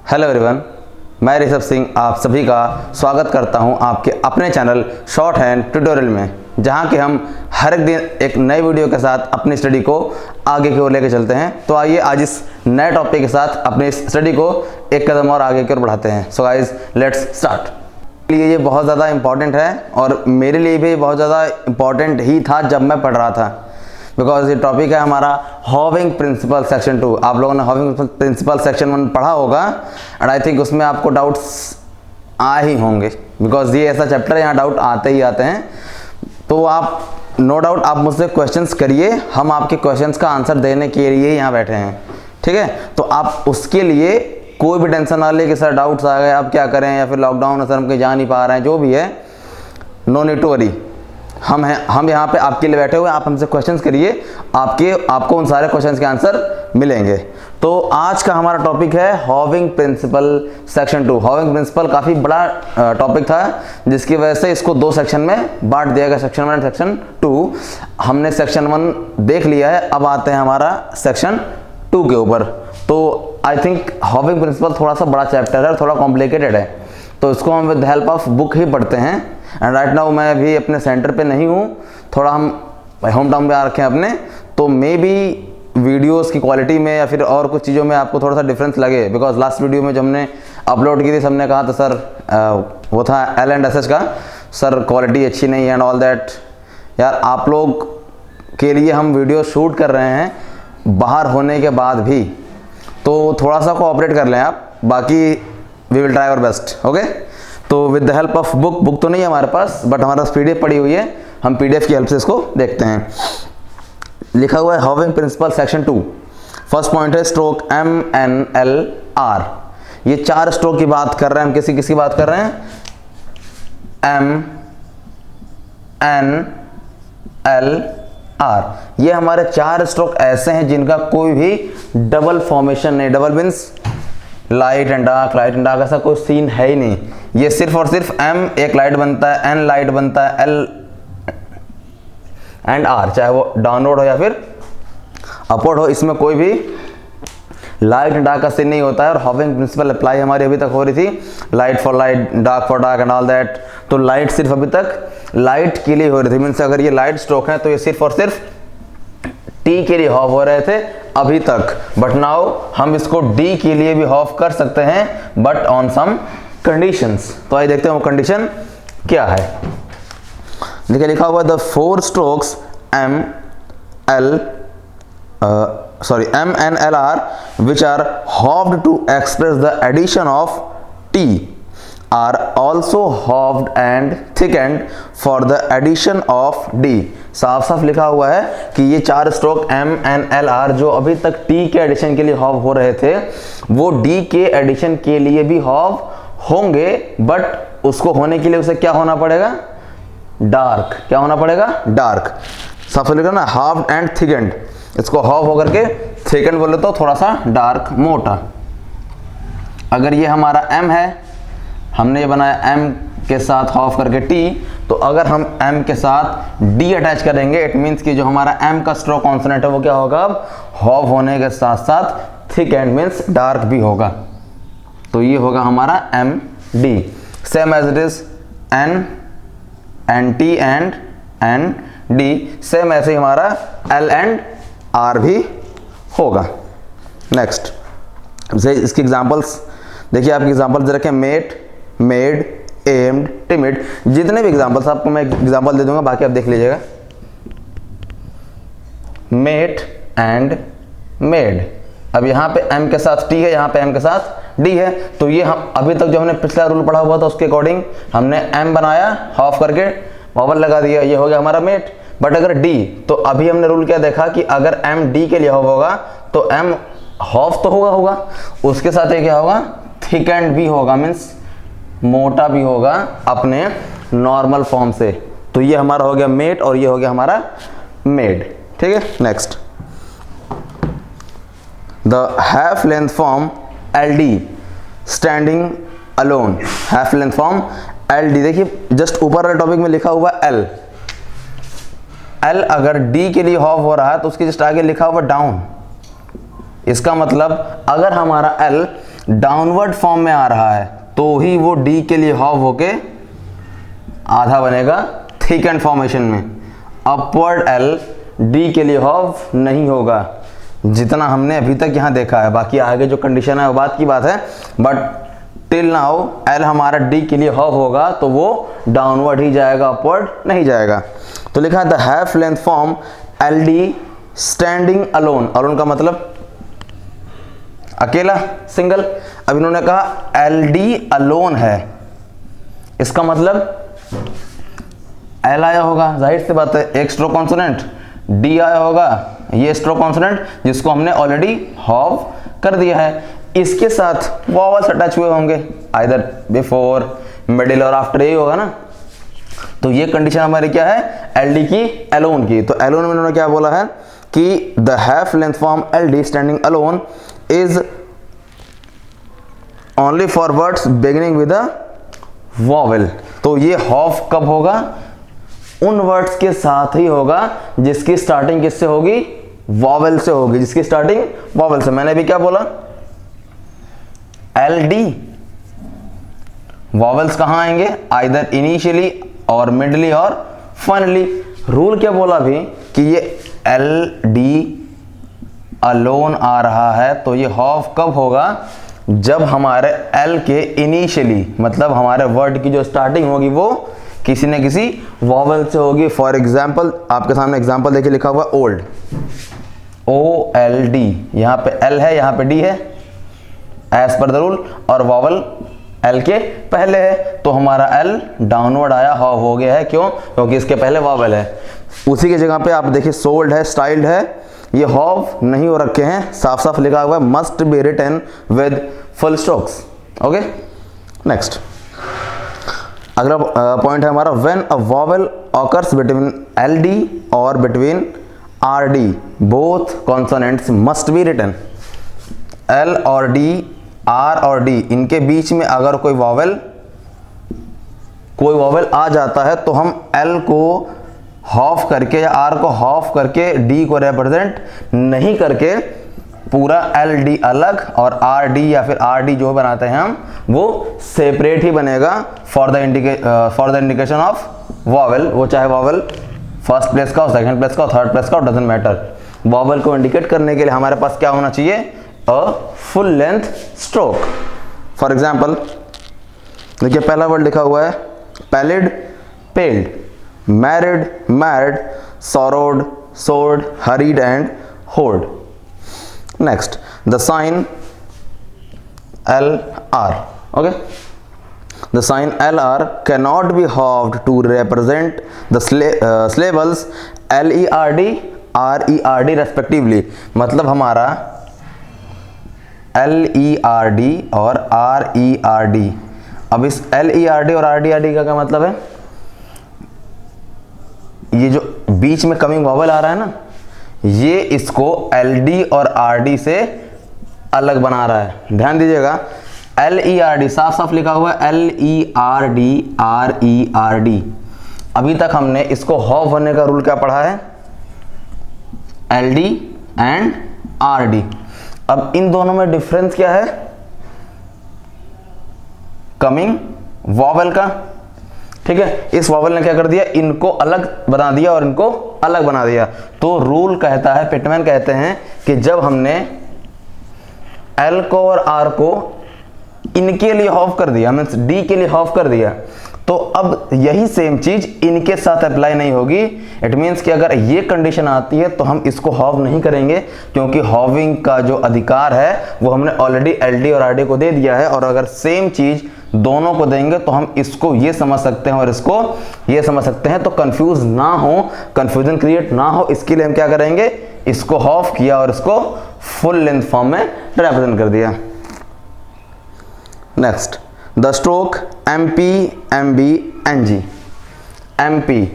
Hello everyone, मैं ऋषभ सिंह आप सभी का स्वागत करता हूं आपके अपने चैनल शॉर्ट हैंड ट्यूटोरियल में, जहां कि हम हर एक दिन एक नई वीडियो के साथ अपनी स्टडी को आगे की ओर लेकर चलते हैं। तो आइए आज इस नए टॉपिक के साथ अपनी स्टडी को एक कदम और आगे की ओर बढ़ाते हैं। So guys, let's start. ये बहुत ज़्यादा इंपॉर्टेंट है और मेरे लिए भी बहुत ज़्यादा इंपॉर्टेंट ही था जब मैं पढ़ रहा था, बिकॉज ये टॉपिक है हमारा हॉविंग प्रिंसिपल सेक्शन 2। आप लोगों ने हॉविंग प्रिंसिपल सेक्शन 1 पढ़ा होगा एंड आई थिंक उसमें आपको डाउट्स आ ही होंगे, बिकॉज ये ऐसा चैप्टर है यहाँ डाउट आते ही आते हैं। तो आप नो डाउट आप मुझसे क्वेश्चंस करिए, हम आपके क्वेश्चंस का आंसर देने के लिए यहाँ बैठे हैं, ठीक है। तो आप उसके लिए कोई भी टेंशन ना ले कि सर डाउट्स आ गए अब क्या करें, या फिर लॉकडाउन है सर हम कहीं जा नहीं पा रहे हैं, जो भी है नो नीड टू वरी। हम यहाँ पे आपके लिए बैठे हुए हैं, आप हमसे क्वेश्चंस करिए, आपको उन सारे क्वेश्चंस के आंसर मिलेंगे। तो आज का हमारा टॉपिक है हॉविंग प्रिंसिपल सेक्शन 2। हॉविंग प्रिंसिपल काफ़ी बड़ा टॉपिक था, जिसकी वजह से इसको 2 सेक्शन में बांट दिया गया, सेक्शन 1 एंड सेक्शन 2। हमने सेक्शन 1 देख लिया है, अब आते हैं हमारा सेक्शन 2 के ऊपर। तो आई थिंक हॉविंग प्रिंसिपल थोड़ा सा बड़ा चैप्टर है और थोड़ा कॉम्प्लिकेटेड है, तो इसको हम विद हेल्प ऑफ बुक ही पढ़ते हैं। एंड राइट नाउ मैं भी अपने सेंटर पे नहीं हूँ, थोड़ा हम होम टाउन पे आ रखे हैं अपने, तो मे बी वीडियोस की क्वालिटी में या फिर और कुछ चीज़ों में आपको थोड़ा सा डिफरेंस लगे, बिकॉज लास्ट वीडियो में जो हमने अपलोड की थी सबने कहा था सर वो था L&SS का, सर क्वालिटी अच्छी नहीं है एंड ऑल दैट। यार आप लोग के लिए हम वीडियो शूट कर रहे हैं बाहर होने के बाद भी, तो थोड़ा सा कोऑपरेट कर लें आप, बाकी we will try our best, okay. तो with the help of book तो नहीं है हमारे पास, बट हमारे पास PDF पड़ी हुई है, हम PDF की हेल्प से इसको देखते हैं। लिखा हुआ है halving principal section 2। First point है स्ट्रोक MNLR। ये 4 स्ट्रोक की बात कर रहे हैं हम, किसी बात कर रहे हैं, MNLR। ये हमारे 4 स्ट्रोक ऐसे हैं जिनका कोई भी डबल फॉर्मेशन नहीं, double means light and dark ऐसा कोई सीन है ही नहीं। ये सिर्फ और सिर्फ M एक लाइट बनता है, N लाइट बनता है, L एंड R, चाहे वो डाउनवर्ड हो या फिर अपवर्ड हो, इसमें कोई भी लाइट एंड डार्क का सीन नहीं होता है। और हॉविंग प्रिंसिपल अप्लाई हमारी अभी तक हो रही थी, light for light, dark for dark and all that. तो लाइट सिर्फ अभी तक लाइट के लिए हो रही थी, मीन्स अगर ये लाइट स्ट्रोक है तो ये सिर्फ और सिर्फ T के लिए हॉव हो रहे थे अभी तक, बट नाउ हम इसको D के लिए भी हॉव कर सकते हैं, बट ऑन सम कंडीशंस। तो आइए देखते हैं वो कंडीशन क्या है। देखिए लिखा हुआ the 4 strokes MNLR which are hobbled to express the addition of T are also hobbled and thickened for the addition of D। साफ साफ लिखा हुआ है कि ये 4 स्ट्रोक MNLR जो अभी तक T के एडिशन के लिए हॉव हो रहे थे, वो D के एडिशन के लिए भी हॉव होंगे, बट उसको होने के लिए उसे क्या होना पड़ेगा, डार्क। क्या होना पड़ेगा, डार्क। साफ लिखा ना, हाफ्ड एंड थिकेंड, इसको हॉव होकर के थिकेंड बोले तो थोड़ा सा डार्क, मोटा। अगर ये हमारा M है, हमने ये बनाया M के साथ हॉफ करके T, तो अगर हम M के साथ D अटैच करेंगे, इट मीन्स कि जो हमारा M का स्ट्रोक कॉन्सोनेंट है वो क्या होगा, अब हॉफ होने के साथ साथ थिक एंड मीन्स डार्क भी होगा। तो ये होगा हमारा MD। Same as it is NT and ND, same ऐसे ही हमारा L एंड R भी होगा। नेक्स्ट इसकी एग्जांपल्स देखिए, आपकी एग्जांपल दे रखे मेट, मेड, एम्ड, टिमिड, जितने भी एग्जांपल्स आपको मैं एग्जांपल दे दूंगा, बाकी आप देख लीजिएगा। मेट एंड मेड, अब यहाँ पे M के साथ T है, यहाँ पे M के साथ D है, तो ये हम अभी तक जो हमने पिछला रूल पढ़ा हुआ था उसके अकॉर्डिंग हमने M बनाया, हॉफ करके वॉवल लगा दिया, ये हो गया हमारा मेट। बट अगर D, तो अभी हमने रूल क्या देखा कि अगर M D के लिए हॉफ होगा तो M हॉफ तो होगा, उसके साथ ये क्या होगा, थिक एंड भी होगा, मीन्स मोटा भी होगा अपने नॉर्मल फॉर्म से। तो ये हमारा हो गया मेट और ये हो गया हमारा मेड, ठीक है। Next the half length form LD standing alone, half length form LD। देखिए जस्ट ऊपर वाले टॉपिक में लिखा हुआ L अगर D के लिए हॉफ हो रहा है तो उसके जस्ट आगे लिखा हुआ डाउन। इसका मतलब अगर हमारा L डाउनवर्ड फॉर्म में आ रहा है तो ही वो डी के लिए हॉव होके आधा बनेगा थिकन फॉर्मेशन में। अपवर्ड एल डी के लिए हॉव नहीं होगा, जितना हमने अभी तक यहाँ देखा है। बाकी आगे जो कंडीशन है वो बात की बात है, बट टिल नाउ एल हमारा डी के लिए हॉव होगा तो वो डाउनवर्ड ही जाएगा, अपवर्ड नहीं जाएगा। तो लिखा है the half length form L D standing alone. Alone का मतलब अकेला, सिंगल। अब इन्होंने कहा एल डी अलोन है, इसका मतलब एल आया होगा, जाहिर सी बात है, एक स्ट्रोक कॉन्सोनेंट, डी आया होगा, ये स्ट्रोक कॉन्सोनेंट जिसको हमने ऑलरेडी हॉव कर दिया है। इसके साथ वॉवल्स अटैच हुए होंगे, आइदर बिफोर, मिडिल और आफ्टर, यही होगा ना। तो ये कंडीशन हमारी क्या है, एल डी की, अलोन की। तो अलोन में इन्होंने क्या बोला है कि the half length form L D standing alone is only for words beginning with a vowel. तो ये हॉव कब होगा, उन वर्ड्स के साथ ही होगा जिसकी स्टार्टिंग किससे होगी, वॉवेल से होगी, जिसकी स्टार्टिंग वॉवेल से। मैंने भी क्या बोला, एल डी वॉवेल्स कहां आएंगे, आइदर इनिशियली और मिडली और फाइनली। रूल क्या बोला भी कि ये एल डी अलोन आ रहा है तो ये हॉव कब होगा, जब हमारे एल के इनिशियली, मतलब हमारे वर्ड की जो स्टार्टिंग होगी वो किसी न किसी वॉवेल से होगी। फॉर एग्जाम्पल आपके सामने एग्जाम्पल देखिए लिखा हुआ ओल्ड, ओ एल डी, यहाँ पे एल है, यहाँ पे डी है एज पर द रूल, और वॉवेल एल के पहले है तो हमारा एल डाउनवर्ड आया, हॉव हो गया है। क्यों, क्योंकि इसके पहले वॉवेल है। उसी की जगह पे आप देखिए सोल्ड है, स्टाइल्ड है, ये हॉव नहीं हो रखे हैं, साफ साफ लिखा हुआ है must be written with full strokes. Okay, next अगला पॉइंट है हमारा, when a vowel occurs between L D और between R D both consonants must be written. L और डी, आर और डी, इनके बीच में अगर कोई वॉवेल आ जाता है तो हम एल को हॉफ करके या आर को हॉफ करके डी को रिप्रेजेंट नहीं करके पूरा एल डी अलग और आर डी या फिर आर डी जो बनाते हैं हम वो सेपरेट ही बनेगा for the indication of vowel. वो चाहे वॉवेल फर्स्ट प्लेस का हो, सेकंड प्लेस का हो, थर्ड प्लेस का हो, डजंट मैटर। वॉवेल को इंडिकेट करने के लिए हमारे पास क्या होना चाहिए, a full length stroke. For example देखिए पहला वर्ड लिखा हुआ है pallid, paled, married, married, sorrowed, soared, hurried and hoard. Next, the sign LR. Okay, the sign LR cannot be halved to represent the syllables LERD, RERD respectively. मतलब हमारा LERD और RERD। अब इस LERD और RERD का क्या मतलब है, ये जो बीच में कमिंग वॉवेल आ रहा है ना, ये इसको LD और RD से अलग बना रहा है। ध्यान दीजिएगा, LERD साफ साफ लिखा हुआ है, LERD, RERD। अभी तक हमने इसको हॉव होने का रूल क्या पढ़ा है, LD एंड RD। अब इन दोनों में डिफरेंस क्या है, कमिंग वॉवेल का। ठीक है, इस वॉवेल ने क्या कर दिया, इनको अलग बना दिया और इनको अलग बना दिया। तो रूल कहता है, पिटमैन कहते हैं कि जब हमने एल को और आर को इनके लिए हॉफ कर दिया, मीन्स डी के लिए हॉफ कर दिया, तो अब यही सेम चीज इनके साथ अप्लाई नहीं होगी। इट मीन्स कि अगर ये कंडीशन आती है तो हम इसको हॉव नहीं करेंगे, क्योंकि हॉविंग का जो अधिकार है वो हमने ऑलरेडी एलडी और आरडी को दे दिया है। और अगर सेम चीज दोनों को देंगे तो हम इसको ये समझ सकते हैं और इसको ये समझ सकते हैं, तो कंफ्यूज ना हो, कंफ्यूजन क्रिएट ना हो, इसके लिए हम क्या करेंगे, इसको हॉफ किया और इसको फुल लेंथ फॉर्म में रिप्रेजेंट कर दिया। Next, the stroke MP, MB, NG। MP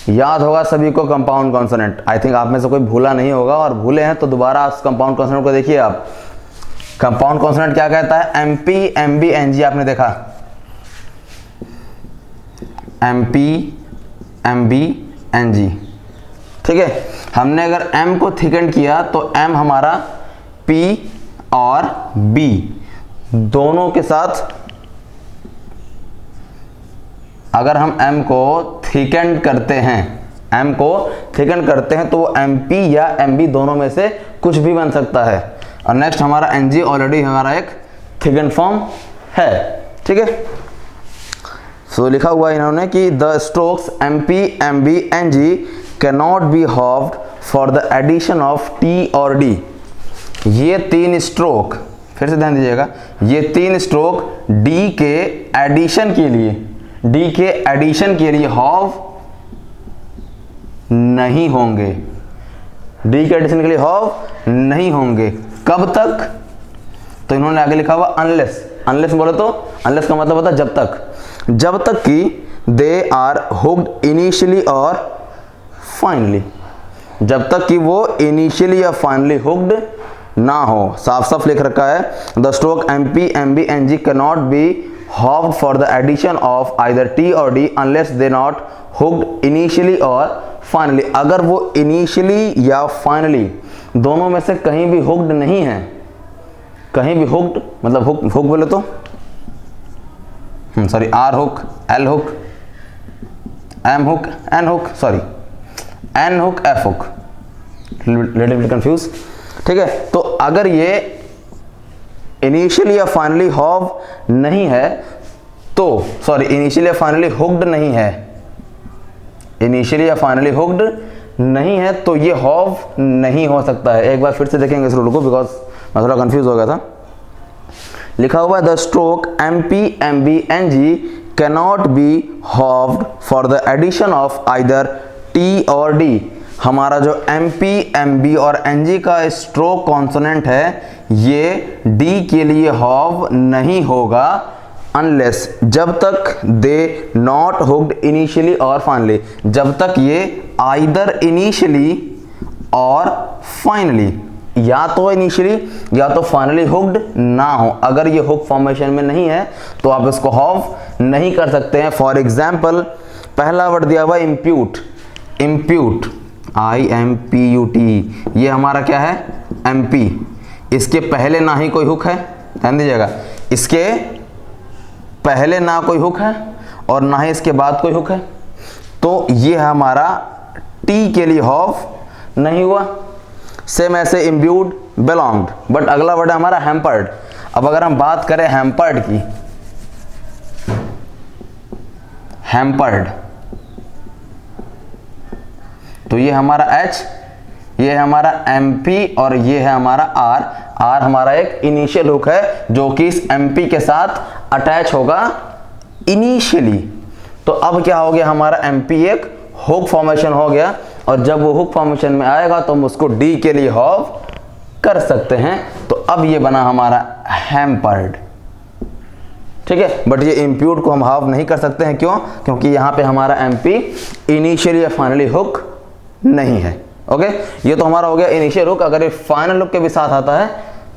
याद होगा सभी को, कंपाउंड कॉन्सोनेंट। आई थिंक आप में से कोई भूला नहीं होगा, और भूले हैं तो दोबारा कंपाउंड कॉन्सोनेंट को देखिए आप। कंपाउंड कॉन्सोनेंट क्या कहता है, MP, MB, NG। आपने देखा MP, MB, NG। ठीक है, हमने अगर M को थिकन किया तो M हमारा P और B, दोनों के साथ अगर हम m को थिकेंड करते हैं, m को थिकेंड करते हैं तो वो mp या mb दोनों में से कुछ भी बन सकता है। और नेक्स्ट हमारा ng ऑलरेडी हमारा एक थिकेंड फॉर्म है, ठीक है। सो लिखा हुआ है इन्होंने कि the strokes mp mb ng cannot be halved for the addition of t और d। ये तीन स्ट्रोक, फिर से ध्यान दीजिएगा, ये तीन स्ट्रोक d के एडिशन के लिए, d के एडिशन के लिए हॉव नहीं होंगे, d के एडिशन के लिए हॉव नहीं होंगे। कब तक? तो इन्होंने आगे लिखा हुआ अनलेस, अनलेस बोले तो अनलेस का मतलब होता है जब तक कि दे आर हुक्ड इनिशियली और फाइनली, जब तक कि वो इनिशियली या फाइनली हुक्ड ना हो। साफ साफ लिख रखा है the stroke mp mb ng cannot be halved for the addition of either t और d unless they not hooked initially और फाइनली। अगर वो इनिशियली या फाइनली दोनों में से कहीं भी हुक्ड नहीं है, कहीं भी हुक्ड मतलब हुक बोले तो sorry R hook, L hook, M hook, N hook, sorry N hook, F hook, little confuse, ठीक है। तो अगर ये इनिशियली या फाइनली हॉव नहीं है तो, सॉरी इनिशियली या फाइनली हुक्ड नहीं है, इनिशियली या फाइनली हुक्ड नहीं है तो ये हॉव नहीं हो सकता है। एक बार फिर से देखेंगे इस रूल को, बिकॉज मैं थोड़ा कंफ्यूज हो गया था। लिखा हुआ है the stroke mp mb ng cannot be halved for the addition of either t और d। हमारा जो mp mb और ng का स्ट्रोक कॉन्सोनेंट है ये d के लिए हॉव नहीं होगा अनलेस, जब तक दे नॉट हुक्ड इनिशियली और फाइनली, जब तक ये आइदर इनिशियली और फाइनली, या तो इनिशियली या तो फाइनली हुक्ड ना हो। अगर ये हुक फॉर्मेशन में नहीं है तो आप इसको हॉव नहीं कर सकते हैं। फॉर एग्जाम्पल पहला वर्ड दिया हुआ इम्प्यूट, इम्प्यूट IMPUT, ये हमारा क्या है MP, इसके पहले ना ही कोई हुक है, ध्यान दीजिएगा, इसके पहले ना कोई हुक है और ना ही इसके बाद कोई हुक है, तो ये हमारा T के लिए हॉव नहीं हुआ। सेम ऐसे इम्ब्यूड, बिलोंग्ड, बट अगला वर्ड है हमारा हैम्पर्ड। अब अगर हम बात करें हैम्पर्ड की, हैम्पर्ड, तो ये हमारा H, ये है हमारा MP और ये है हमारा R। R हमारा एक इनिशियल हुक है जो कि इस MP के साथ अटैच होगा इनिशियली। तो अब क्या हो गया, हमारा MP एक हुक फॉर्मेशन हो गया और जब वो हुक फॉर्मेशन में आएगा तो हम उसको D के लिए हॉव कर सकते हैं। तो अब ये बना हमारा हैम्पर्ड, ठीक है। बट ये इम्प्यूट को हम हाव नहीं कर सकते हैं, क्यों? क्योंकि यहाँ पे हमारा MP इनिशियली या फाइनली हुक नहीं है। ओके, ये तो हमारा हो गया इनिशियल हुक। अगर ये फाइनल हुक के भी साथ आता है,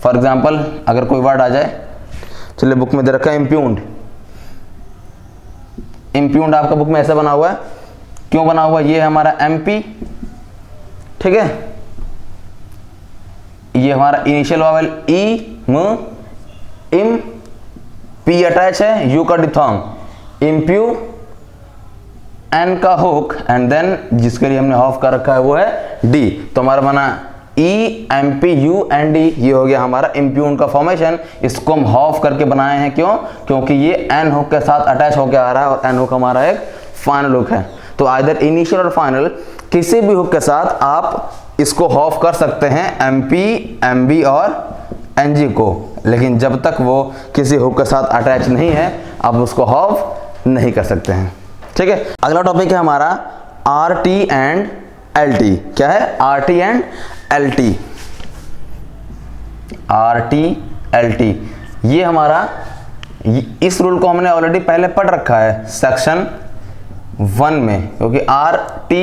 फॉर एग्जांपल अगर कोई वर्ड आ जाए, चलिए बुक में दे रखा है इम्प्यून्ड, इम्प्यून्ड आपका बुक में ऐसे बना हुआ है, क्यों बना हुआ? ये है हमारा MP, ठीक है, ये हमारा इनिशियल वावल E, म, इम, P अटैच है, U का डिथॉन्ग, इम्प्यू, N का हुक एंड देन जिसके लिए हमने ऑफ कर रखा है वो है D। तो हमारा बना E MP U and D, ये हो गया हमारा इम्प्यून का फॉर्मेशन। इसको हम ऑफ करके बनाए हैं, क्यों? क्योंकि ये N हुक के साथ अटैच होकर आ रहा है और N हुक हमारा एक फाइनल हुक है। तो आइदर इनिशियल और फाइनल किसी भी हुक के साथ आप इसको ऑफ कर सकते हैं, MP MB और NG को, लेकिन जब तक वो किसी हुक के साथ अटैच नहीं है आप उसको ऑफ नहीं कर सकते हैं, ठीक है। अगला टॉपिक है हमारा RT एंड LT। क्या है? RT and LT, RT LT। ये हमारा, इस रूल को हमने ऑलरेडी पहले पढ़ रखा है सेक्शन 1 में, क्योंकि RT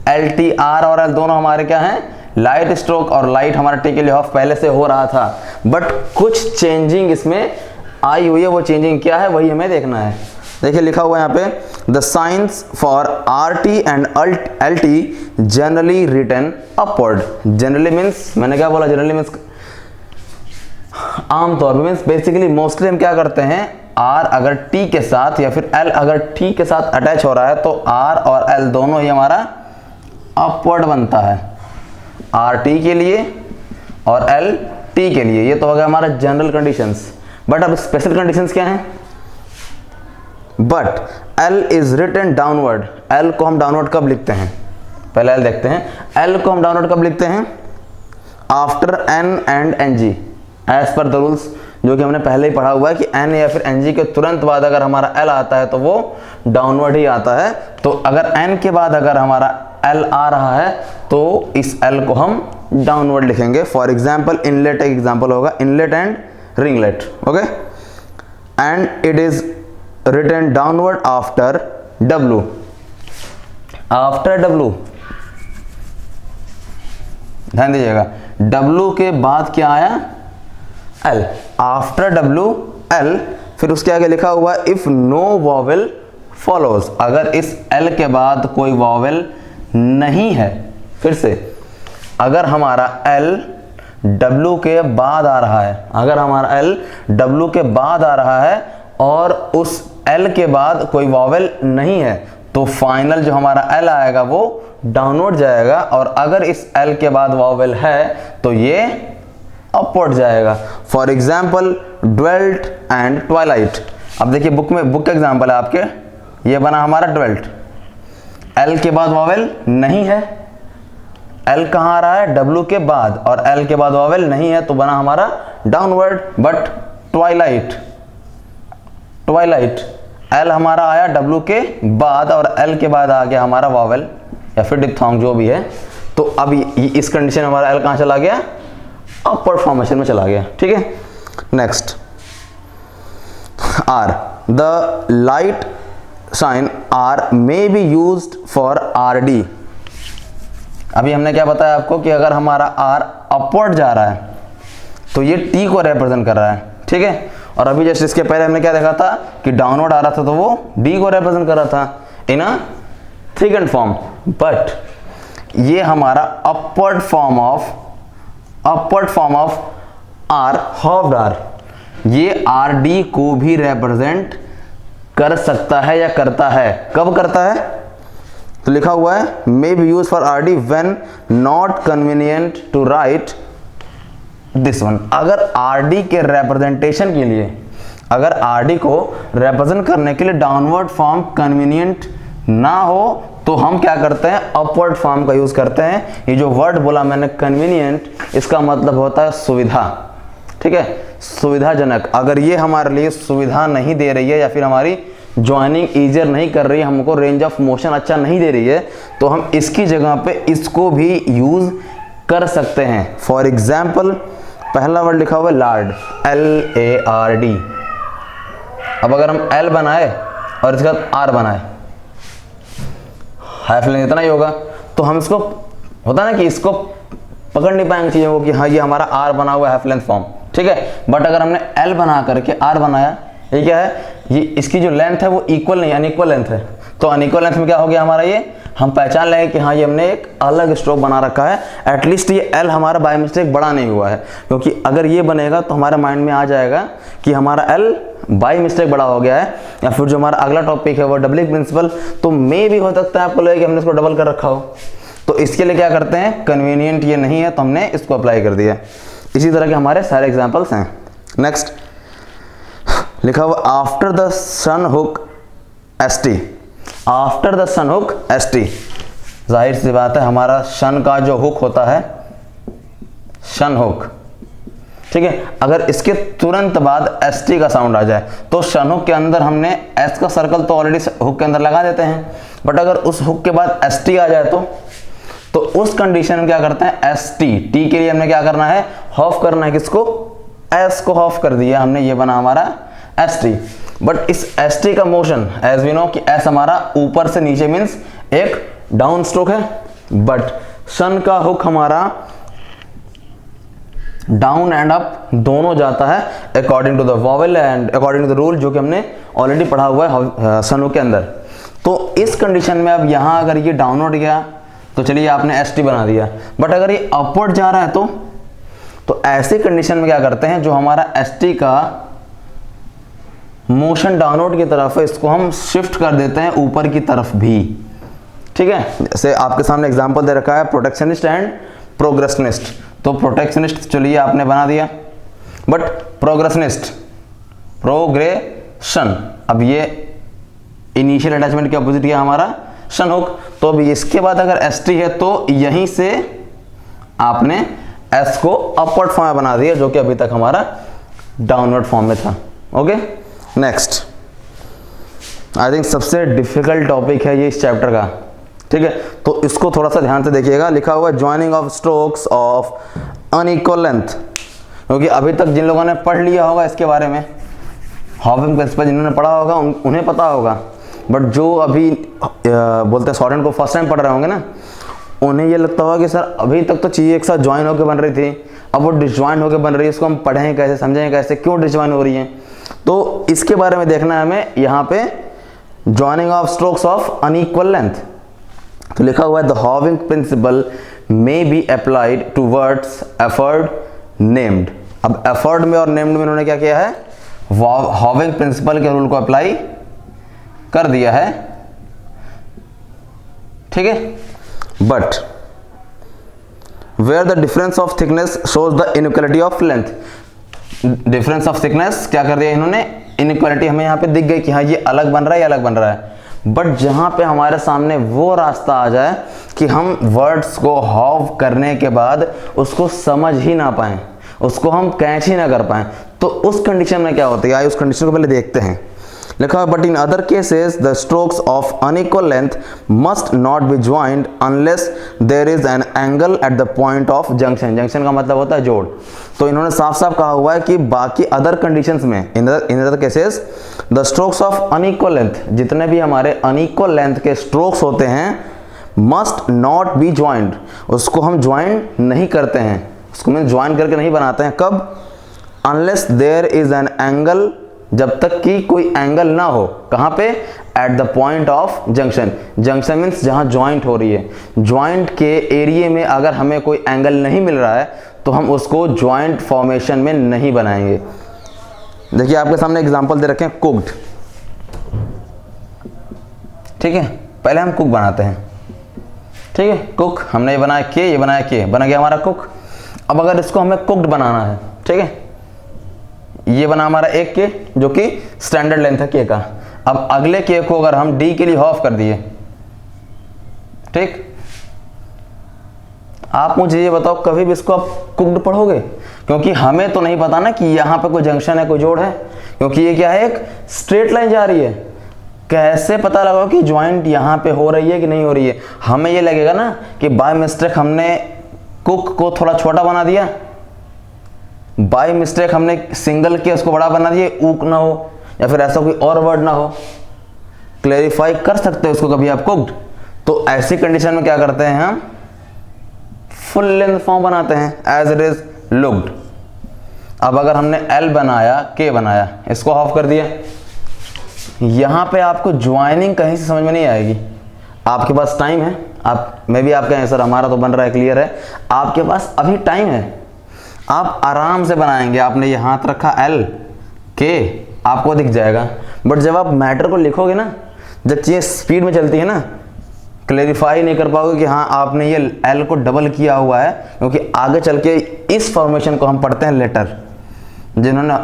LT, R और L दोनों हमारे क्या हैं, लाइट स्ट्रोक, और लाइट हमारा T के लिए ऑफ पहले से हो रहा था, बट कुछ चेंजिंग इसमें आई हुई है। वो चेंजिंग क्या है वही हमें देखना है। देखिए लिखा हुआ है यहाँ पे, the signs for RT and LT generally written upward. Generally means, मैंने क्या बोला? जनरली मीन्स आमतौर पर मीन्स बेसिकली मोस्टली हम क्या करते हैं, आर अगर टी के साथ या फिर एल अगर टी के साथ अटैच हो रहा है तो आर और एल दोनों ही हमारा अपवर्ड बनता है, आर टी के लिए और एल टी के लिए। ये तो हो गया हमारा जनरल कंडीशंस। बट अब स्पेशल कंडीशंस क्या हैं? But L is written downward, L को हम डाउनवर्ड कब लिखते हैं? पहले एल देखते हैं। एल को हम डाउनवर्ड कब लिखते हैं? After N and N G, as per the rules, जो कि हमने पहले ही पढ़ा हुआ है कि एन या फिर एन जी के तुरंत बाद अगर हमारा एल आता है तो वो डाउनवर्ड ही आता है। तो अगर एन के बाद अगर हमारा एल आ रहा है तो इस एल को हम डाउनवर्ड लिखेंगे। फॉर एग्जाम्पल इनलेट एक एग्जाम्पल होगा, inlet and ringlet, okay. And it is written downward after W, after W, ध्यान दीजिएगा, डब्ल्यू के बाद क्या आया? एल, आफ्टर डब्ल्यू एल, फिर उसके आगे लिखा हुआ है इफ नो वॉवेल फॉलोज, अगर इस एल के बाद कोई वॉवेल नहीं है। फिर से अगर हमारा एल डब्ल्यू के बाद आ रहा है, अगर हमारा एल डब्ल्यू के बाद आ रहा है और उस एल के बाद कोई वॉवेल नहीं है तो फाइनल जो हमारा एल आएगा वो डाउनवर्ड जाएगा, और अगर इस एल के बाद वॉवेल है तो ये अपवर्ड जाएगा। For example dwelt and Twilight. अब देखिए बुक में, बुक का एग्जाम्पल है आपके, ये बना हमारा ड्वेल्ट, एल के बाद वॉवेल नहीं है, एल कहाँ आ रहा है? डब्ल्यू के बाद, और एल के बाद वॉवेल नहीं है तो बना हमारा downward. But Twilight, Twilight L हमारा आया डब्ल्यू के बाद और एल के बाद आ गया हमारा वॉवेल या फिर डिप्थोंग जो भी है, तो अब इस कंडीशन में हमारा एल कहाँ चला गया? अपवर्ड फॉर्मेशन में चला गया, ठीक है। Next R, the light sign R may be used for R D. अभी हमने क्या बताया आपको कि अगर हमारा आर अपवर्ड जा रहा है तो ये टी को रिप्रेजेंट कर रहा है, ठीक है। और अभी जैसे इसके पहले हमने क्या देखा था कि डाउनवर्ड आ रहा था तो वो डी को रिप्रेजेंट कर रहा था in a second form. But ये हमारा upward form of R, half R, ये आर डी को भी रिप्रेजेंट कर सकता है या करता है। कब करता है? तो लिखा हुआ है may be use for R D when not convenient to write this one. अगर आर डी के रिप्रेजेंटेशन के लिए, अगर आर डी को रिप्रेजेंट करने के लिए डाउनवर्ड फॉर्म कन्वीनियंट ना हो तो हम क्या करते हैं? अपवर्ड फॉर्म का यूज करते हैं। ये जो वर्ड बोला मैंने कन्वीनियंट, इसका मतलब होता है सुविधा, ठीक है, सुविधाजनक। अगर ये हमारे लिए सुविधा नहीं दे रही है या फिर हमारी ज्वाइनिंग ईजियर नहीं कर रही है, हमको रेंज ऑफ मोशन अच्छा नहीं दे रही है, तो हम इसकी जगह पे इसको भी यूज कर सकते हैं। फॉर एग्जाम्पल पहला वर्ड लिखा हुआ है लार्ड, LARD। अब अगर हम एल बनाए और इसके बाद आर बनाए, हाफ लेंथ इतना ही होगा, तो हम इसको होता है ना कि इसको पकड़ नहीं पाएंगे चीज़ों को कि हाँ ये हमारा आर बना हुआ है हाफ लेंथ फॉर्म, ठीक है। बट अगर हमने एल बना करके आर बनाया, ये क्या है? ये इसकी जो लेंथ है वो इक्वल नहीं, अनइक्वल लेंथ है। तो अनइक्वल लेंथ में क्या हो गया हमारा? ये हम पहचान लेंगे कि हाँ ये हमने एक अलग स्ट्रोक बना रखा है। एटलीस्ट ये एल हमारा बाय मिस्टेक बड़ा नहीं हुआ है, क्योंकि अगर ये बनेगा तो हमारे माइंड में आ जाएगा कि हमारा एल बाय मिस्टेक बड़ा हो गया है। या फिर जो हमारा अगला टॉपिक है वो डबलिंग प्रिंसिपल, तो मे भी हो सकता है आपको लगे कि हमने इसको डबल कर रखा हो, तो इसके लिए क्या करते हैं? कन्वीनियंट ये नहीं है तो हमने इसको अप्लाई कर दिया। इसी तरह के हमारे सारे एग्जाम्पल्स हैं। नेक्स्ट लिखा हुआ after the sun hook ST, after the sun hook ST। जाहिर सी बात है हमारा शन का जो हुक होता है, शन हुक, ठीक है, अगर इसके तुरंत बाद ST का साउंड आ जाए तो शन हुक के अंदर हमने S का सर्कल तो ऑलरेडी हुक के अंदर लगा देते हैं, बट अगर उस हुक के बाद ST आ जाए तो उस कंडीशन में क्या करते हैं? ST, टी के लिए हमने क्या करना है? ऑफ करना है। किसको? S को ऑफ कर दिया हमने, ये बना हमारा ST। बट इस ST का मोशन एज वी नो कि S हमारा ऊपर से नीचे मीन्स एक डाउन स्ट्रोक है, बट सन का हुक हमारा डाउन एंड अप दोनों जाता है according to the vowel and according to the rule, जो कि हमने ऑलरेडी पढ़ा हुआ है सन हुक के अंदर। तो इस कंडीशन में अब यहाँ अगर ये डाउनवर्ड गया तो चलिए आपने ST बना दिया, बट अगर ये अपवर्ड जा रहा है तो ऐसी कंडीशन में क्या करते हैं, जो हमारा ST का मोशन डाउनवर्ड की तरफ है, इसको हम शिफ्ट कर देते हैं ऊपर की तरफ भी। ठीक है, जैसे आपके सामने एग्जांपल दे रखा है प्रोटेक्शनिस्ट एंड प्रोग्रेशनिस्ट। तो प्रोटेक्शनिस्ट चलिए आपने बना दिया, बट प्रोग्रेशनिस्ट प्रोग्रेशन, अब ये इनिशियल अटैचमेंट के अपोजिट किया हमारा शन हुक। तो अब इसके बाद अगर ST है तो यहीं से आपने S को अपवर्ड फॉर्म में बना दिया, जो कि अभी तक हमारा डाउनवर्ड फॉर्म में था। ओके, नेक्स्ट आई थिंक सबसे डिफिकल्ट टॉपिक है ये इस चैप्टर का। ठीक है, तो इसको थोड़ा सा ध्यान से देखिएगा। लिखा हुआ है joining of strokes of unequal length, क्योंकि अभी तक जिन लोगों ने पढ़ लिया होगा इसके बारे में, हॉविंग प्रिंसिपल जिन्होंने पढ़ा होगा उन्हें पता होगा, बट जो अभी बोलते हैं शॉर्ट हैंड को फर्स्ट टाइम पढ़ रहे होंगे ना, उन्हें ये लगता होगा कि सर अभी तक तो चीज़ें एक साथ ज्वाइन होकर बन रही थी, अब वो डिसज्वाइन होकर बन रही है, इसको हम पढ़ें कैसे, समझें कैसे, क्यों डिसज्वाइन हो रही है। तो इसके बारे में देखना है हमें यहाँ पे, joining of strokes of unequal length. तो लिखा हुआ है the halving principle may be applied to words afford named. अब एफर्ड में और नेम्ड में उन्होंने क्या किया है, हॉविंग प्रिंसिपल के रूल को अप्लाई कर दिया है। ठीक है, but where the difference of thickness shows the inequality of length. Difference of thickness क्या कर दिया इन्होंने, इनइक्वालिटी हमें यहाँ पे दिख गई कि हाँ ये अलग बन रहा है, ये अलग बन रहा है। बट जहां पे हमारे सामने वो रास्ता आ जाए कि हम वर्ड्स को हॉव करने के बाद उसको समझ ही ना पाएं, उसको हम कैच ही ना कर पाएं, तो उस कंडीशन में क्या होती है, आइए उस कंडीशन को पहले देखते हैं। लिखा है but in other cases the strokes of unequal length must not be joined unless there is an angle at the point of junction. Junction का मतलब होता है जोड़। तो इन्होंने साफ साफ कहा हुआ है कि बाकी अदर कंडीशंस में, इन other cases the strokes of unequal length, जितने भी हमारे अनइक्वल लेंथ के स्ट्रोक्स होते हैं, मस्ट नॉट बी ज्वाइंड, उसको हम ज्वाइन नहीं करते हैं, उसको हम ज्वाइन करके नहीं बनाते हैं। कब, unless there is an angle, जब तक कि कोई एंगल ना हो, कहां पे, at the point of junction. Junction means जहां ज्वाइंट हो रही है, ज्वाइंट के एरिया में अगर हमें कोई एंगल नहीं मिल रहा है तो हम उसको ज्वाइंट फॉर्मेशन में नहीं बनाएंगे। देखिए आपके सामने एग्जांपल दे रखे हैं कुक्ड। ठीक है, पहले हम कुक बनाते हैं। ठीक है, कुक हमने ये बनाया के, ये बनाया के, बना गया हमारा कुक। अब अगर इसको हमें कुक्ड बनाना है, ठीक है, ये बना हमारा एक के, जो कि स्टैंडर्ड लेंथ है के का। अब अगले के को अगर हम डी के लिए हाफ कर दिए, ठीक, आप मुझे ये बताओ कभी भी इसको आप कुक्ड पढ़ोगे? क्योंकि हमें तो नहीं पता ना कि यहाँ पे कोई जंक्शन है, कोई जोड़ है, क्योंकि ये क्या है, एक स्ट्रेट लाइन जा रही है। कैसे पता लगा कि ज्वाइंट यहाँ पे हो रही है कि नहीं हो रही है? हमें ये लगेगा ना कि बाय मिस्टेक हमने कुक को थोड़ा छोटा बना दिया, बाय मिस्टेक हमने सिंगल के उसको बड़ा बना दिया, ऊक ना हो या फिर ऐसा कोई और वर्ड ना हो। क्लेरिफाई कर सकते हो उसको कभी आप कुक्ड। तो ऐसी कंडीशन में क्या करते हैं हम, फुल लेंथ फॉर्म बनाते हैं एज इट इज लुक्ड। अब अगर हमने एल बनाया, के बनाया, इसको हाफ कर दिया, यहां पे आपको ज्वाइनिंग कहीं से समझ में नहीं आएगी। आपके पास टाइम है, आप मैं भी आपका आंसर हमारा तो बन रहा है, क्लियर है, आपके पास अभी टाइम है, आप आराम से बनाएंगे। आपने ये हाथ रखा एल के, आपको दिख जाएगा। बट जब आप मैटर को लिखोगे ना, जब चीजें स्पीड में चलती है ना, क्लेरिफाई नहीं कर पाओगे कि हाँ आपने ये एल को डबल किया हुआ है, क्योंकि आगे चल के इस फॉर्मेशन को हम पढ़ते हैं लेटर। जिन्होंने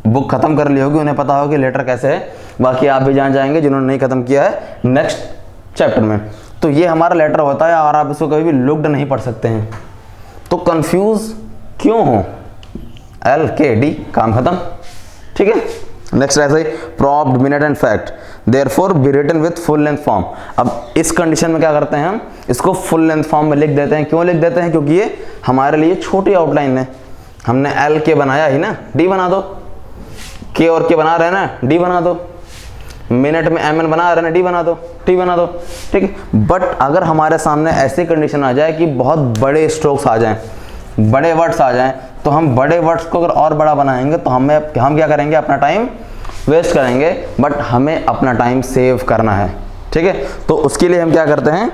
बुक खत्म कर ली होगी उन्हें पता होगा कि लेटर कैसे है, बाकी आप भी जान जाएंगे जिन्होंने नहीं खत्म किया है नेक्स्ट चैप्टर में। तो ये हमारा लेटर होता है और आप इसको कभी भी लुक्ड नहीं पढ़ सकते हैं। तो कंफ्यूज क्यों हो, एल के डी, काम खत्म। ठीक है, नेक्स्ट ऐसे ही propped, minute and fact, therefore be written with full length form. अब इस कंडीशन में क्या करते हैं हम, इसको फुल लेंथ फॉर्म में लिख देते हैं। क्यों लिख देते हैं? क्योंकि ये हमारे लिए छोटी आउटलाइन है। हमने एल के बनाया ही ना, डी बना दो, के और के बना रहे हैं ना, डी बना दो, मिनट में एम एन बना रहे हैं ना, डी बना दो, टी बना दो। ठीक है, बट अगर हमारे सामने ऐसी कंडीशन आ जाए कि बहुत बड़े स्ट्रोक्स आ जाएं, बड़े वर्ड्स आ जाएं, तो हम बड़े वर्ड्स को अगर और बड़ा बनाएंगे तो हम क्या करेंगे, अपना टाइम वेस्ट करेंगे। बट हमें अपना टाइम सेव करना है। ठीक है, तो उसके लिए हम क्या करते हैं,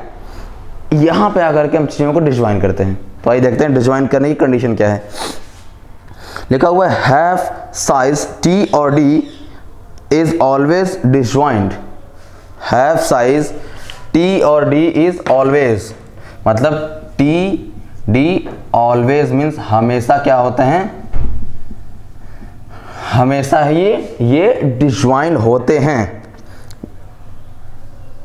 यहाँ पे आकर के हम चीज़ों को डिस्जॉइन करते हैं। तो आइए देखते हैं डिसजॉइन करने की कंडीशन क्या है। लिखा हुआ है हैव साइज टी और D is always disjoined. Have size T और डी इज ऑलवेज, मतलब टी डी ऑलवेज मीन्स हमेशा क्या होते हैं, हमेशा ये डिसजॉइंड होते हैं।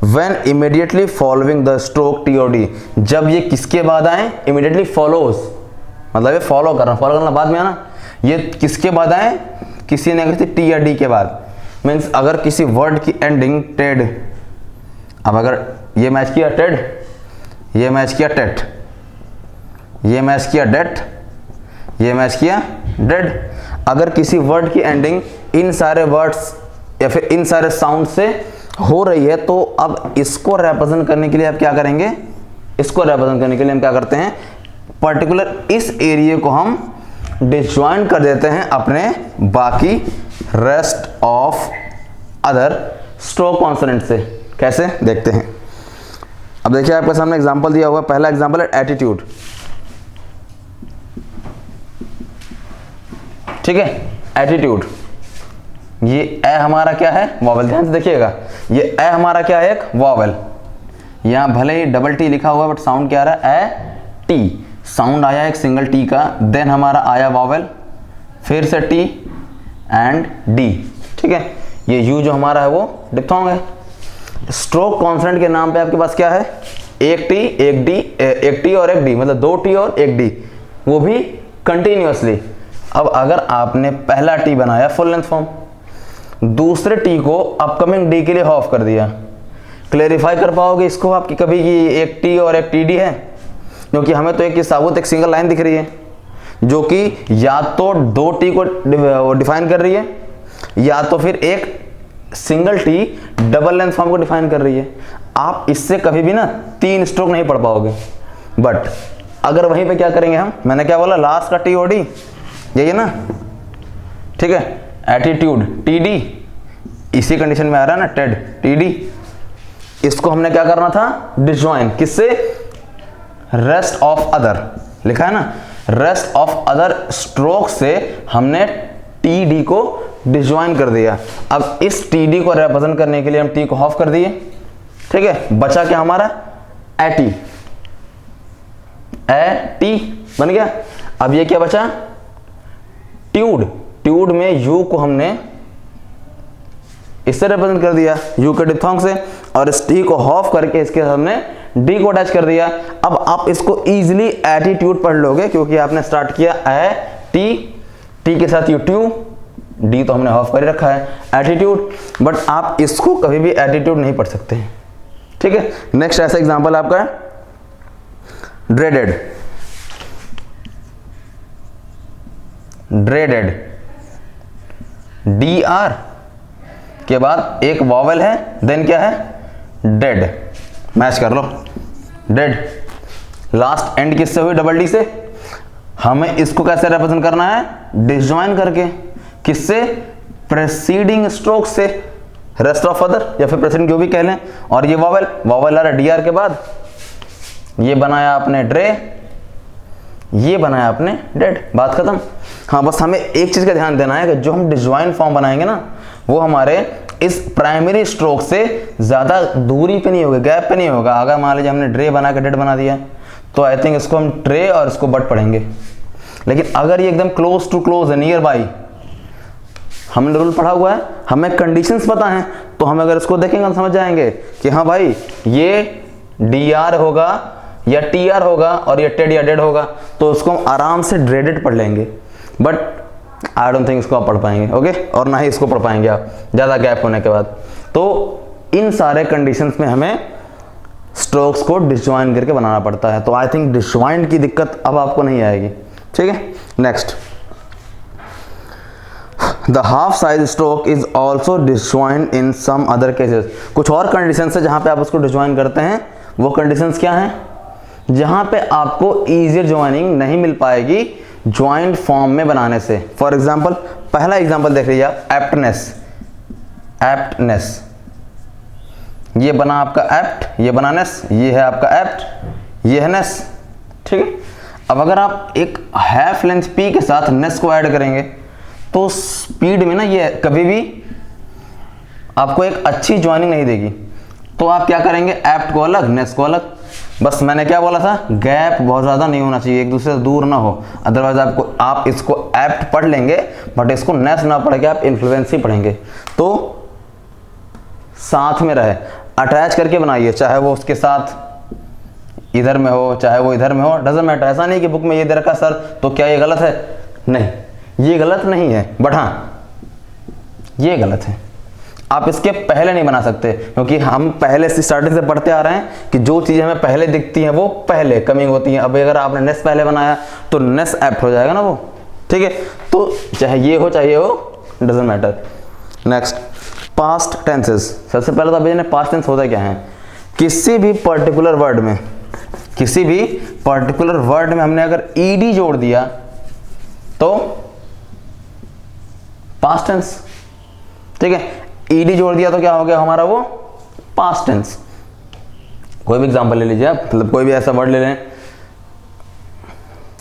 When immediately following the stroke T और D, जब ये किसके बाद आए, immediately follows, मतलब ये फॉलो करना बाद में आना, ये किसके बाद आए, किसी नेगेटिव टी या डी के बाद। मीन्स अगर किसी वर्ड की एंडिंग टेड, अब अगर ये मैच किया टेड, ये मैच किया टेट, ये मैच किया डेट, ये मैच किया डेड, अगर किसी वर्ड की एंडिंग इन सारे वर्ड्स या फिर इन सारे साउंड से हो रही है, तो अब इसको रिप्रेजेंट करने के लिए आप क्या करेंगे, इसको रिप्रेजेंट करने के लिए हम क्या करते हैं, पर्टिकुलर इस एरिया को हम डिसजॉइन कर देते हैं अपने बाकी rest of other stroke consonant से। कैसे देखते हैं। अब देखिए आपके सामने एग्जांपल दिया हुआ, पहला एग्जांपल है एटीट्यूड। ठीक है, एटीट्यूड, ये ए हमारा क्या है, वॉवेल। ध्यान से देखिएगा, ये ए हमारा क्या है, एक वॉवेल। यहाँ भले ही डबल टी लिखा हुआ बट साउंड क्या आ रहा है, ए टी, साउंड आया एक सिंगल टी का, देन हमारा आया वॉवेल, फिर से टी एंड डी। ठीक है, ये यू जो हमारा है वो डिप्थोंग है। स्ट्रोक कॉन्सोनेंट के नाम पे आपके पास क्या है, एक टी एक डी, एक टी और एक डी, मतलब दो टी और एक डी, वो भी कंटिन्यूअसली। अब अगर आपने पहला टी बनाया फुल लेंथ फॉर्म, दूसरे टी को अपकमिंग डी के लिए ऑफ कर दिया, क्लेरिफाई कर पाओगे इसको आपकी कभी कि एक टी और एक टी डी है? क्योंकि हमें तो एक साबुत एक सिंगल लाइन दिख रही है जो कि या तो दो टी को डिफाइन कर रही है या तो फिर एक single T double length form को डिफाइन कर रही है। आप इससे कभी भी ना तीन स्ट्रोक नहीं पढ़ पाओगे। बट अगर वहीं पे क्या करेंगे हम, मैंने क्या बोला, लास्ट का टी और डी यही है ना, ठीक है, एटीट्यूड टी डी, इसी कंडीशन में आ रहा है ना टेड टी डी, इसको हमने क्या करना था, डिसजॉइन, किससे, रेस्ट ऑफ अदर, लिखा है ना, रेस्ट ऑफ अदर स्ट्रोक से हमने टी डी को डिसजॉइन कर दिया। अब इस टी डी को रिप्रेजेंट करने के लिए हम टी को ऑफ कर दिए। ठीक है, बचा क्या हमारा, एटी, ए टी बन गया। अब ये क्या बचा, ट्यूड, ट्यूड में यू को हमने इससे रिप्रेजेंट कर दिया, यू के डिप्थोंग से, और इस टी को ऑफ करके इसके हमने डी को अटैच कर दिया। अब आप इसको इजीली एटीट्यूड पढ़ लोगे क्योंकि आपने स्टार्ट किया ए टी, टी के साथ यू ट्यू, डी तो हमने ऑफ कर रखा है, एटीट्यूड। बट आप इसको कभी भी एटीट्यूड नहीं पढ़ सकते हैं। ठीक है, नेक्स्ट ऐसा एग्जांपल आपका ड्रेडेड, ड्रेडेड, डी आर के बाद एक वॉवेल है, देन क्या है, डेड, मैच कर लो, डेड, लास्ट एंड किससे हुई, डबल डी से। हमें इसको कैसे रिप्रेजेंट करना है, डिसजॉइन करके, किससे, प्रेसीडिंग स्ट्रोक से, रेस्ट ऑफ अदर या फिर प्रेसीडिंग जो भी कह लें। और ये वॉवेल, वॉवेल आ रहा है डी आर के बाद, ये बनाया आपने ड्रे, ये बनाया आपने डेड, बात खत्म। हाँ, बस हमें एक चीज का ध्यान देना है कि जो हम डिसजॉइन फॉर्म बनाएंगे ना, वो हमारे इस प्राइमरी स्ट्रोक से ज्यादा दूरी पे नहीं होगा, गैप पे नहीं होगा। अगर मान लीजिए हमने ड्रे बना के डेड बना दिया तो आई थिंक इसको हम ट्रे और इसको बट पढ़ेंगे। लेकिन अगर ये एकदम क्लोज टू क्लोज है, नियर बाई, हमने रूल पढ़ा हुआ है, हमें कंडीशंस पता हैं, तो हम अगर इसको देखेंगे हम समझ जाएंगे कि हाँ भाई ये डी आर होगा या टी आर होगा और ये टेड या डेड होगा, तो उसको हम आराम से ड्रेडेड पढ़ लेंगे। बट आई डोंट थिंक इसको आप पढ़ पाएंगे, ओके, और ना ही इसको पढ़ पाएंगे आप ज़्यादा गैप होने के बाद। तो इन सारे कंडीशंस में हमें स्ट्रोक्स को डिसजॉइन करके बनाना पड़ता है। तो आई थिंक डिसजॉइंट की दिक्कत अब आपको नहीं आएगी। ठीक है, next, the half size stroke is also disjoined in some other cases. कुछ और कंडीशन है जहां पे आप उसको डिसजॉइन करते हैं, वो कंडीशंस क्या हैं, जहां पे आपको ईजियर ज्वाइनिंग नहीं मिल पाएगी ज्वाइंट फॉर्म में बनाने से। फॉर एग्जांपल, पहला एग्जांपल देख लीजिए आप, एप्टनेस, एप्टनेस, ये बना आपका एप्ट, ये बना नेस, ये है आपका एप्ट, ये है नेस। ठीक है, अब अगर आप एक हाफ लेंथ p के साथ नेस को ऐड करेंगे तो स्पीड में ना ये कभी भी आपको एक अच्छी ज्वाइनिंग नहीं देगी। तो आप क्या करेंगे, एप्ट को अलग नेस को अलग। बस मैंने क्या बोला था, गैप बहुत ज़्यादा नहीं होना चाहिए, एक दूसरे से दूर ना हो, अदरवाइज आप इसको एप्ट पढ़ लेंगे बट इसको नेस ना पढ़ के आप इन्फ्लुएंस ही पढ़ेंगे। तो साथ में रहे, अटैच करके बनाइए, चाहे वो उसके साथ इधर में हो चाहे वो इधर में हो, डजंट मैटर। ऐसा नहीं कि बुक में ये दे रखा सर तो क्या ये गलत है, नहीं ये गलत नहीं है, बट हाँ ये गलत है। आप इसके पहले नहीं बना सकते क्योंकि हम पहले से स्टार्टिंग से पढ़ते आ रहे हैं कि जो चीज़ें हमें पहले दिखती हैं वो पहले कमिंग होती हैं। अब अगर आपने नेस पहले बनाया तो नेस एप्ट हो जाएगा ना वो, ठीक है। तो चाहे ये हो doesn't matter. Next, past tenses. सबसे पहले तो अभी पास्ट टेंस होता क्या है, किसी भी पर्टिकुलर वर्ड में हमने अगर ईडी जोड़ दिया तो पास्ट टेंस, ठीक है। ईडी जोड़ दिया तो क्या हो गया हमारा वो पास्ट टेंस। कोई भी एग्जांपल ले लीजिए आप, मतलब कोई भी ऐसा वर्ड ले लें,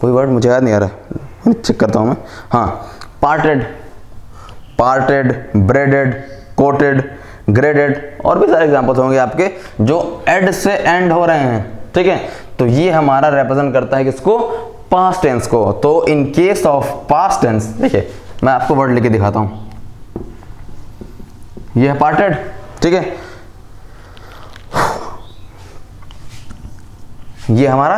कोई वर्ड मुझे याद नहीं आ रहा, चेक करता हूं मैं। हाँ, पार्टेड, ब्रेडेड, कोटेड, ग्रेडेड, और भी सारे एग्जांपल्स होंगे आपके जो एड से एंड हो रहे हैं, ठीक है। तो ये हमारा रिप्रेजेंट करता है किसको, पास्ट टेंस को। तो in case of past tense, देखिए मैं आपको वर्ड लेके दिखाता हूं, ये है पार्टेड, ठीक है। ये हमारा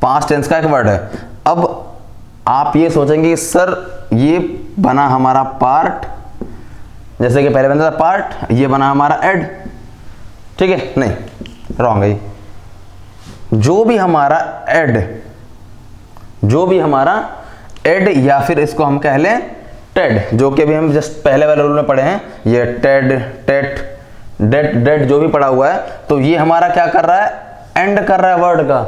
पास्ट टेंस का एक वर्ड है। अब आप ये सोचेंगे कि सर ये बना हमारा पार्ट, जैसे कि पहले बनता था पार्ट, ये बना हमारा एड, ठीक है। नहीं, रॉन्ग है। जो भी हमारा एड या फिर इसको हम कह लें टेड, जो कि अभी हम जस्ट पहले वाले रूल में पढ़े हैं, ये टेड, टेट, डेट जो भी पढ़ा हुआ है, तो ये हमारा क्या कर रहा है, एंड कर रहा है वर्ड का।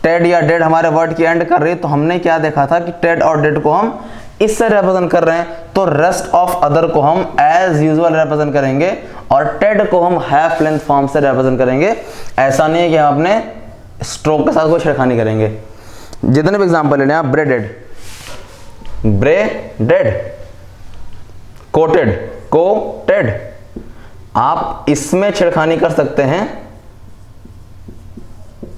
टेड या डेड हमारे वर्ड की एंड कर रही है। तो हमने क्या देखा था कि टेड और डेड को हम इससे रिप्रेजेंट कर रहे हैं, तो रेस्ट ऑफ अदर को हम एज यूजुअल रिप्रेजेंट करेंगे और टेड को हम हाफ लेंथ फॉर्म से रिप्रेजेंट करेंगे। ऐसा नहीं है कि हम अपने स्ट्रोक के साथ कोई छेड़खानी करेंगे। जितने भी एग्जांपल ले लें आप, ब्रेडेड, ब्रेडेड, कोटेड, कोटेड, आप इसमें छेड़खानी कर सकते हैं,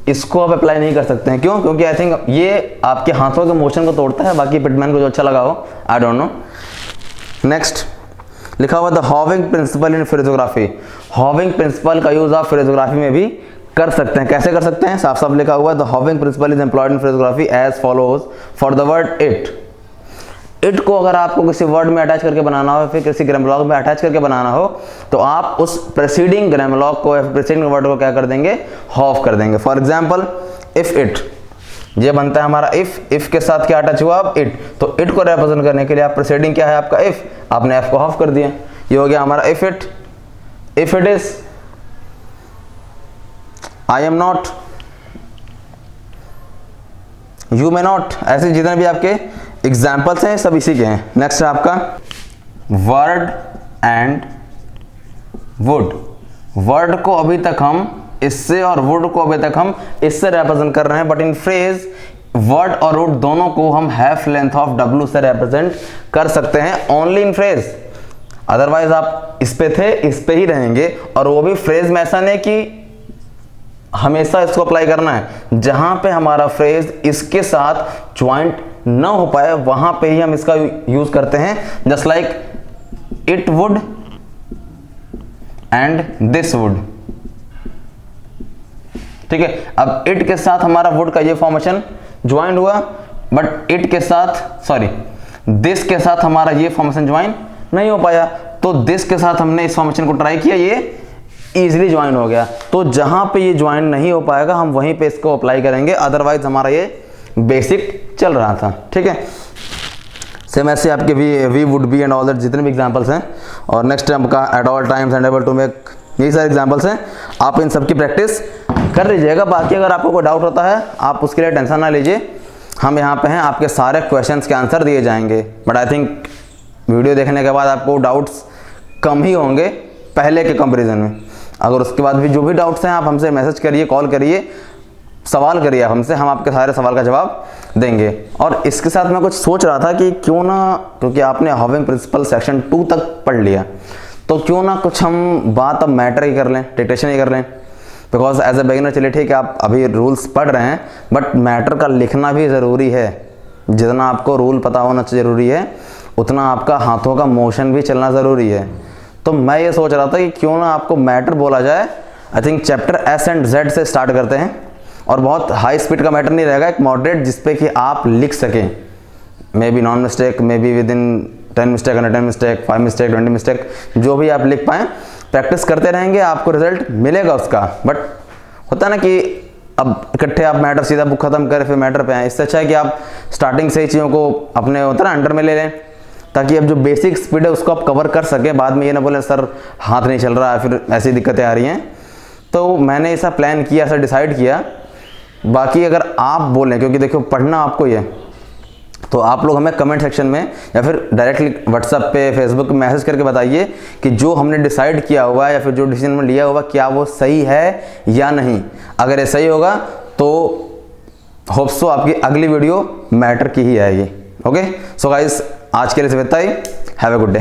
इसको आप अप्लाई नहीं कर सकते हैं। क्यों? क्योंकि आई थिंक ये आपके हाथों के मोशन को तोड़ता है। बाकी पिटमैन को जो अच्छा लगा हो, आई डोंट नो। नेक्स्ट लिखा हुआ the halving principle in phraseography. Halving principle का यूज आप फ्रेजोग्राफी में भी कर सकते हैं। कैसे कर सकते हैं? साफ साफ लिखा हुआ है the halving principle is employed in phraseography as follows for the word it. It को अगर आपको किसी वर्ड में अटैच करके बनाना हो, फिर किसी ग्रामलॉग में अटैच करके बनाना हो, तो आप उस प्रेसीडिंग ग्रामलॉग को, प्रेसीडिंग वर्ड को क्या कर देंगे, हॉफ कर देंगे। फॉर एग्जांपल इफ इट, ये बनता है हमारा इफ के साथ क्या अटैच हुआ, अब इट, तो इट को रिप्रेजेंट करने के लिए आप प्रेसीडिंग क्या है आपका इफ, आपने एफ को हॉफ कर दिया, ये हो गया हमारा if it is, I am not, you may not, ऐसे जितने भी आपके एग्जाम्पल्स हैं सब इसी के हैं। नेक्स्ट है आपका वर्ड एंड वुड। वर्ड को अभी तक हम इससे और वुड को अभी तक हम इससे रिप्रेजेंट कर रहे हैं, बट इन फ्रेज वर्ड और वुड दोनों को हम हाफ लेंथ ऑफ डब्ल्यू से रिप्रेजेंट कर सकते हैं ओनली इन फ्रेज। अदरवाइज आप इस पे थे, इस पे ही रहेंगे, और वो भी फ्रेज में ऐसा नहीं कि हमेशा इसको अप्लाई करना है। जहां पे हमारा फ्रेज इसके साथ ज्वाइंट ना हो पाए वहां पे ही हम इसका यूज करते हैं। Just like it would and this would, ठीक है। अब इट के साथ हमारा वुड का ये फॉर्मेशन ज्वाइन हुआ, बट इट के साथ, सॉरी, दिस के साथ हमारा ये फॉर्मेशन ज्वाइन नहीं हो पाया, तो दिस के साथ हमने इस फॉर्मेशन को ट्राई किया, ये इजीली ज्वाइन हो गया। तो जहां पे ये ज्वाइन नहीं हो पाएगा हम वहीं पे इसको अप्लाई करेंगे, अदरवाइज हमारा ये बेसिक चल रहा था, ठीक है। सेम ऐसे आपके we would be and all that जितने भी एग्जांपल्स हैं। और नेक्स्ट आपका at all times and able to make, यही सारे एग्जांपल्स हैं। आप इन सब की प्रैक्टिस कर लीजिएगा। बाकी अगर आपको कोई डाउट होता है आप उसके लिए टेंशन ना लीजिए, हम यहाँ पे हैं, आपके सारे क्वेश्चंस के आंसर दिए जाएंगे। बट आई थिंक वीडियो देखने के बाद आपको डाउट्स कम ही होंगे पहले के कंपेरिजन में। अगर उसके बाद भी जो भी डाउट्स हैं आप हमसे मैसेज करिए, कॉल करिए, सवाल करिए आप हमसे, हम आपके सारे सवाल का जवाब देंगे। और इसके साथ मैं कुछ सोच रहा था कि क्यों ना, क्योंकि आपने हॉविंग प्रिंसिपल सेक्शन 2 तक पढ़ लिया, तो क्यों ना कुछ हम बात अब मैटर की कर लें, डिक्टेशन ही कर लें। बिकॉज एज ए बिगिनर, चलिए ठीक है आप अभी रूल्स पढ़ रहे हैं, बट मैटर का लिखना भी ज़रूरी है। जितना आपको रूल पता होना ज़रूरी है, उतना आपका हाथों का मोशन भी चलना ज़रूरी है। तो मैं ये सोच रहा था कि क्यों ना आपको मैटर बोला जाए। I think chapter S and Z से स्टार्ट करते हैं, और बहुत हाई स्पीड का मैटर नहीं रहेगा, एक मॉडरेट जिसपे कि आप लिख सकें, may be non mistake, may be with in 10 mistake, 110 mistake, 5 mistake, 20 mistake, जो भी आप लिख पाएँ। प्रैक्टिस करते रहेंगे, आपको रिजल्ट मिलेगा उसका। बट होता है ना कि अब इकट्ठे आप मैटर सीधा बुक खत्म करें फिर मैटर पे आए, इससे अच्छा है कि आप स्टार्टिंग से ही चीज़ों को अपने होता है ना अंडर में ले लें, ताकि अब जो बेसिक स्पीड है उसको आप कवर कर सकें। बाद में ये ना बोलें सर हाथ नहीं चल रहा है, फिर ऐसी दिक्कतें आ रही हैं। तो मैंने ऐसा प्लान किया, ऐसा डिसाइड किया। बाकी अगर आप बोलें, क्योंकि देखो पढ़ना आपको ही है, तो आप लोग हमें कमेंट सेक्शन में या फिर डायरेक्टली व्हाट्सएप पे, फेसबुक पे मैसेज करके बताइए कि जो हमने डिसाइड किया हुआ है या फिर जो डिसीजन में लिया हुआ क्या वो सही है या नहीं। अगर ये सही होगा तो होप सो आपकी अगली वीडियो मैटर की ही आएगी। ओके, सो गाइस आज के लिए सिर्फ इतना ही। Have a good day.